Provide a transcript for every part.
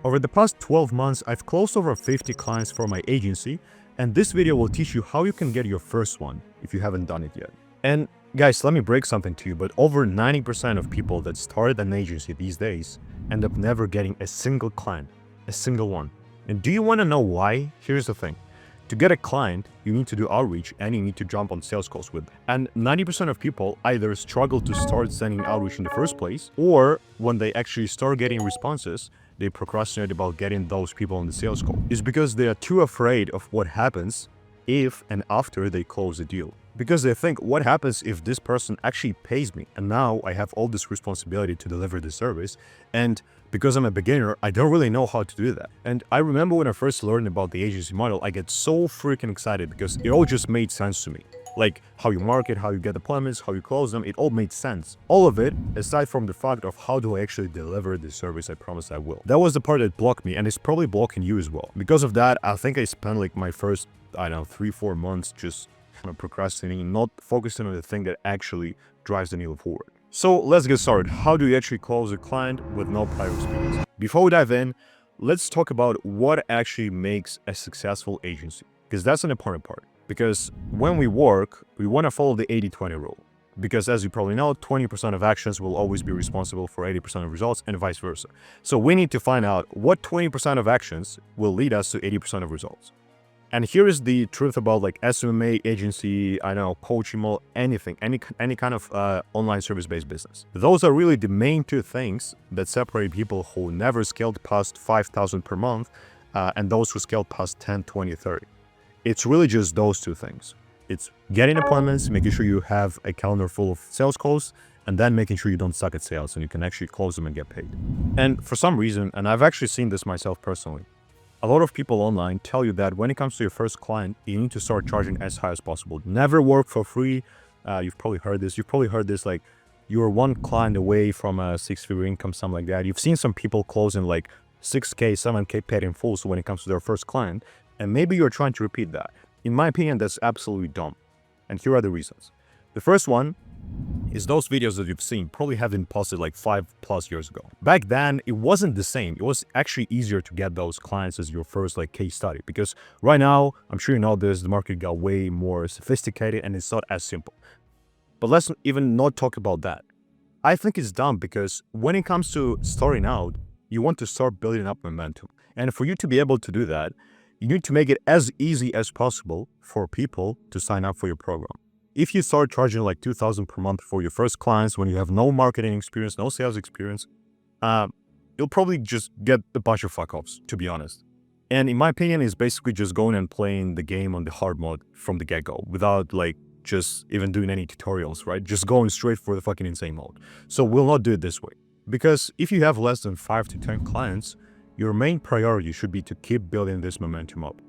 Over the past 12 months, I've closed over 50 clients for my agency, and this video will teach you how you can get your first one if you haven't done it yet. And guys, let me break something to you, but over 90% of people that start an agency these days end up never getting a single client, a single one. And do you want to know why? Here's the thing. To get a client, you need to do outreach and you need to jump on sales calls with them. And 90% of people either struggle to start sending outreach in the first place, or when they actually start getting responses, they procrastinate about getting those people on the sales call. It's because they are too afraid of what happens if and after they close a deal. Because they think, what happens if this person actually pays me? And now I have all this responsibility to deliver the service. And because I'm a beginner, I don't really know how to do that. And I remember when I first learned about the agency model, I get so freaking excited because it all just made sense to me. Like how you market, how you get appointments, how you close them, it all made sense. All of it, aside from the fact of how do I actually deliver the service I promised I will. That was the part that blocked me, and it's probably blocking you as well. Because of that, I think I spent like my first, 3-4 months just kind of procrastinating, not focusing on the thing that actually drives the needle forward. So let's get started. How do you actually close a client with no prior experience? Before we dive in, let's talk about what actually makes a successful agency, because that's an important part. Because when we work, we want to follow the 80-20 rule. Because as you probably know, 20% of actions will always be responsible for 80% of results and vice versa. So we need to find out what 20% of actions will lead us to 80% of results. And here is the truth about like SMMA, agency, coaching model, anything, any kind of online service-based business. Those are really the main two things that separate people who never scaled past 5,000 per month and those who scaled past 10, 20, 30. It's really just those two things. It's getting appointments, making sure you have a calendar full of sales calls, and then making sure you don't suck at sales and you can actually close them and get paid. And for some reason, and I've actually seen this myself personally, a lot of people online tell you that when it comes to your first client, you need to start charging as high as possible. Never work for free. You've probably heard this. You've probably heard this like you're one client away from a 6-figure income, something like that. You've seen some people closing like 6K, 7K paid in full. So when it comes to their first client, and maybe you're trying to repeat that. In my opinion, that's absolutely dumb. And here are the reasons. The first one is those videos that you've seen probably have been posted like 5+ years ago. Back then, it wasn't the same. It was actually easier to get those clients as your first like case study, because right now, I'm sure you know this, the market got way more sophisticated and it's not as simple. But let's even not talk about that. I think it's dumb because when it comes to starting out, you want to start building up momentum. And for you to be able to do that, you need to make it as easy as possible for people to sign up for your program. If you start charging like $2,000 per month for your first clients when you have no marketing experience, no sales experience, you'll probably just get a bunch of fuck-offs, to be honest. And in my opinion, it's basically just going and playing the game on the hard mode from the get-go without like just even doing any tutorials, right? Just going straight for the fucking insane mode. So we'll not do it this way. Because if you have less than 5 to 10 clients, your main priority should be to keep building this momentum up.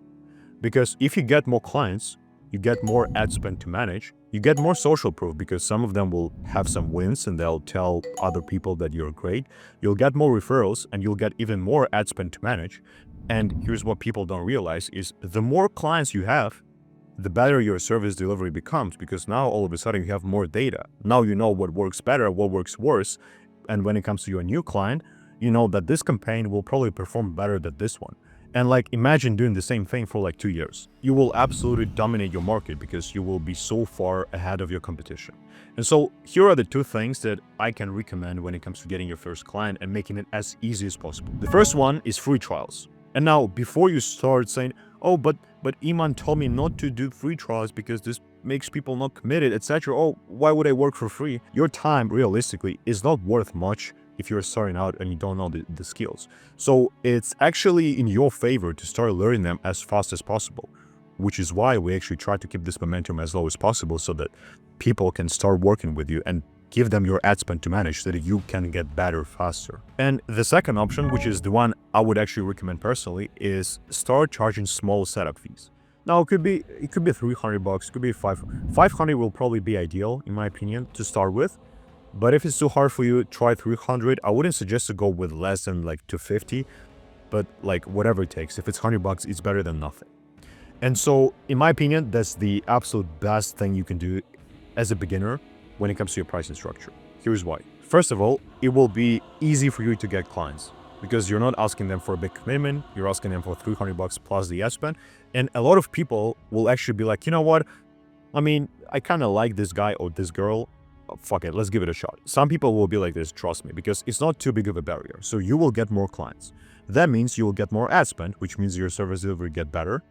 Because if you get more clients, you get more ad spend to manage, you get more social proof because some of them will have some wins and they'll tell other people that you're great. You'll get more referrals and you'll get even more ad spend to manage. And here's what people don't realize is the more clients you have, the better your service delivery becomes, because now all of a sudden you have more data. Now you know what works better, what works worse. And when it comes to your new client, you know that this campaign will probably perform better than this one. And like, imagine doing the same thing for like 2 years. You will absolutely dominate your market because you will be so far ahead of your competition. And so here are the two things that I can recommend when it comes to getting your first client and making it as easy as possible. The first one is free trials. And now before you start saying, oh, but Iman told me not to do free trials because this makes people not committed, etc. Oh, why would I work for free? Your time realistically is not worth much if you're starting out and you don't know the skills. So it's actually in your favor to start learning them as fast as possible, which is why we actually try to keep this momentum as low as possible so that people can start working with you and give them your ad spend to manage so that you can get better faster. And the second option, which is the one I would actually recommend personally, is start charging small setup fees. Now it could be $300, it could be 500 will probably be ideal in my opinion to start with. But if it's too hard for you, try 300. I wouldn't suggest to go with less than like 250, but like whatever it takes. If it's $100, it's better than nothing. And so in my opinion, that's the absolute best thing you can do as a beginner when it comes to your pricing structure. Here's why. First of all, it will be easy for you to get clients. because you're not asking them for a big commitment. You're asking them for $300 plus the ad spend. And a lot of people will actually be like, you know what? I mean, I kind of like this guy or this girl. Fuck it, let's give it a shot. Some people will be like this, trust me, because it's not too big of a barrier. So you will get more clients. That means you will get more ad spend, which means your service delivery get better.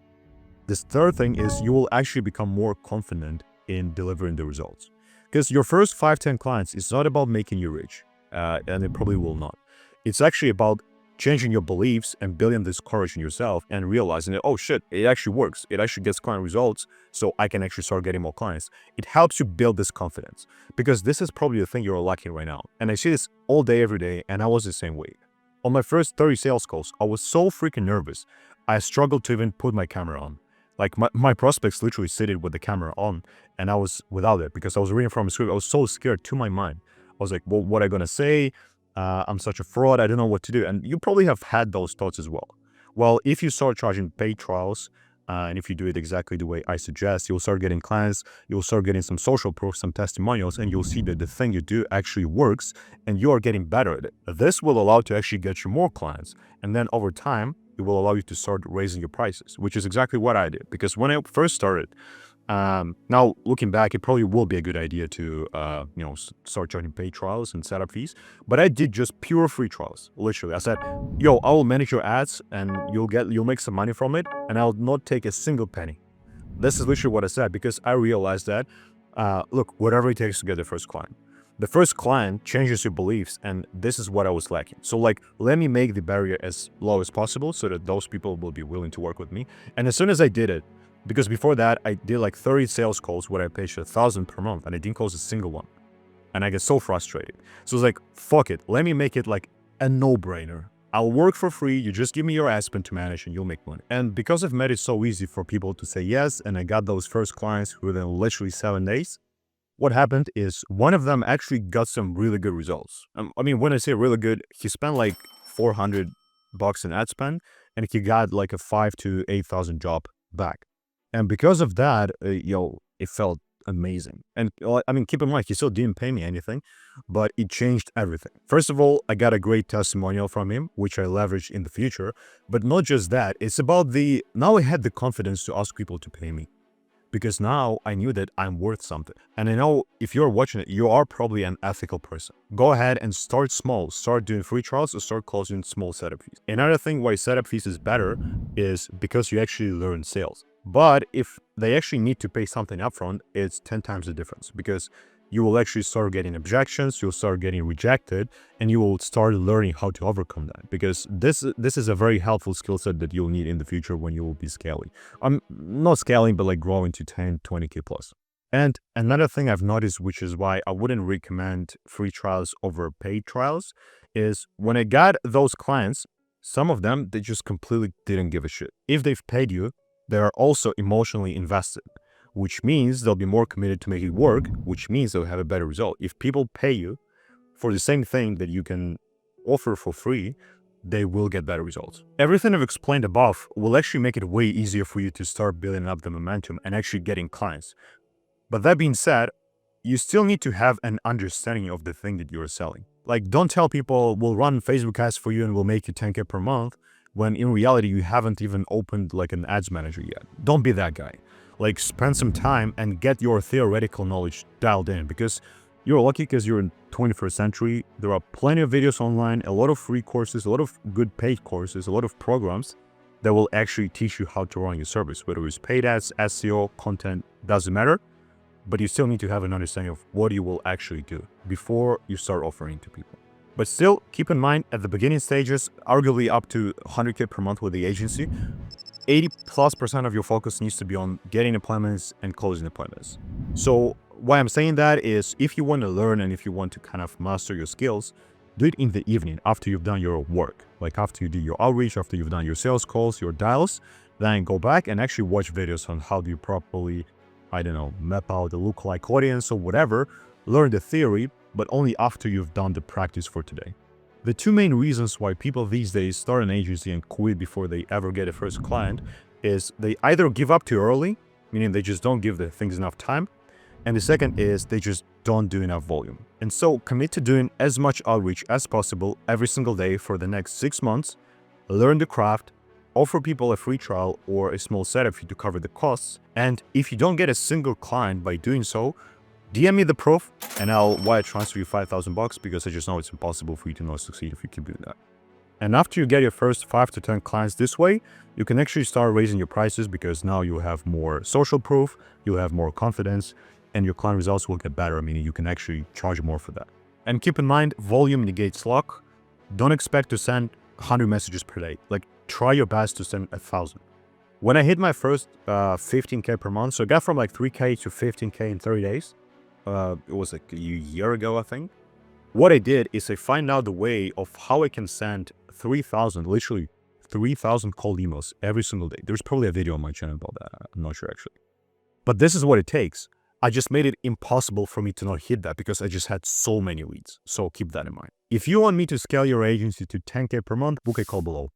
This third thing is you will actually become more confident in delivering the results. Because your first 5-10 clients is not about making you rich, and it probably will not. It's actually about changing your beliefs and building this courage in yourself and realizing that, oh shit, it actually works. It actually gets client results, so I can actually start getting more clients. It helps you build this confidence, because this is probably the thing you're lacking right now. And I see this all day, every day, and I was the same way. On my first 30 sales calls, I was so freaking nervous. I struggled to even put my camera on. Like my prospects literally seated with the camera on, and I was without it because I was reading from a script. I was so scared to my mind. I was like, well, what am I gonna say? I'm such a fraud. I don't know what to do. And you probably have had those thoughts as well. Well, if you start charging paid trials, and if you do it exactly the way I suggest, you'll start getting clients, you'll start getting some social proof, some testimonials, and you'll see that the thing you do actually works and you are getting better at it. This will allow to actually get you more clients. And then over time, it will allow you to start raising your prices, which is exactly what I did. Because when I first started, now looking back, it probably will be a good idea to, start charging paid trials and setup fees. But I did just pure free trials. Literally, I said, yo, I will manage your ads and you'll make some money from it, and I'll not take a single penny. This is literally what I said, because I realized that, look, whatever it takes to get the first client. The first client changes your beliefs, and this is what I was lacking. So like, let me make the barrier as low as possible so that those people will be willing to work with me. And as soon as I did it, because before that, I did like 30 sales calls where I paid $1,000 per month and I didn't close a single one. And I get so frustrated. So it's like, fuck it. Let me make it like a no-brainer. I'll work for free. You just give me your ad spend to manage and you'll make money. And because I've made it so easy for people to say yes, and I got those first clients within literally 7 days, what happened is one of them actually got some really good results. I mean, when I say really good, he spent like $400 in ad spend and he got like a $5,000 to $8,000 job back. And because of that, it felt amazing. And I mean, keep in mind, he still didn't pay me anything, but it changed everything. First of all, I got a great testimonial from him, which I leveraged in the future. But not just that, it's about now I had the confidence to ask people to pay me. Because now I knew that I'm worth something. And I know if you're watching it, you are probably an ethical person. Go ahead and start small. Start doing free trials or start closing small setup fees. Another thing why setup fees is better is because you actually learn sales. But if they actually need to pay something upfront, it's 10 times the difference, because you will actually start getting objections, you'll start getting rejected, and you will start learning how to overcome that, because this is a very helpful skill set that you'll need in the future when you will be scaling. I'm not scaling, but like growing to 10, 20K plus. And another thing I've noticed, which is why I wouldn't recommend free trials over paid trials, is when I got those clients, some of them, they just completely didn't give a shit. If they've paid you, they are also emotionally invested, which means they'll be more committed to make it work, which means they'll have a better result. If people pay you for the same thing that you can offer for free, they will get better results. Everything I've explained above will actually make it way easier for you to start building up the momentum and actually getting clients. But that being said, you still need to have an understanding of the thing that you're selling. Like, don't tell people we'll run Facebook ads for you and we'll make you 10K per month, when in reality, you haven't even opened like an ads manager yet. Don't be that guy. Like, spend some time and get your theoretical knowledge dialed in, because you're lucky because you're in 21st century. There are plenty of videos online, a lot of free courses, a lot of good paid courses, a lot of programs that will actually teach you how to run your service, whether it's paid ads, SEO, content, doesn't matter. But you still need to have an understanding of what you will actually do before you start offering to people. But still, keep in mind, at the beginning stages, arguably up to 100K per month with the agency, 80+% of your focus needs to be on getting appointments and closing appointments. So why I'm saying that is, if you want to learn and if you want to kind of master your skills, do it in the evening after you've done your work. Like after you do your outreach, after you've done your sales calls, your dials, then go back and actually watch videos on how do you properly, map out the lookalike audience or whatever, learn the theory, but only after you've done the practice for today. The two main reasons why people these days start an agency and quit before they ever get a first client is they either give up too early, meaning they just don't give the things enough time, and the second is they just don't do enough volume. And so commit to doing as much outreach as possible every single day for the next 6 months, learn the craft, offer people a free trial or a small setup fee to cover the costs. And if you don't get a single client by doing so, DM me the proof and I'll wire transfer you $5,000 because I just know it's impossible for you to not succeed if you keep doing that. And after you get your first 5 to 10 clients this way, you can actually start raising your prices because now you have more social proof, you have more confidence, and your client results will get better, meaning you can actually charge more for that. And keep in mind, volume negates luck. Don't expect to send 100 messages per day. Like, try your best to send 1,000. When I hit my first 15K per month, so I got from like 3K to 15K in 30 days. It was like a year ago, I think. What I did is I find out the way of how I can send 3,000, literally 3,000 cold emails every single day. There's probably a video on my channel about that. I'm not sure actually. But this is what it takes. I just made it impossible for me to not hit that because I just had so many leads. So keep that in mind. If you want me to scale your agency to 10K per month, book a call below.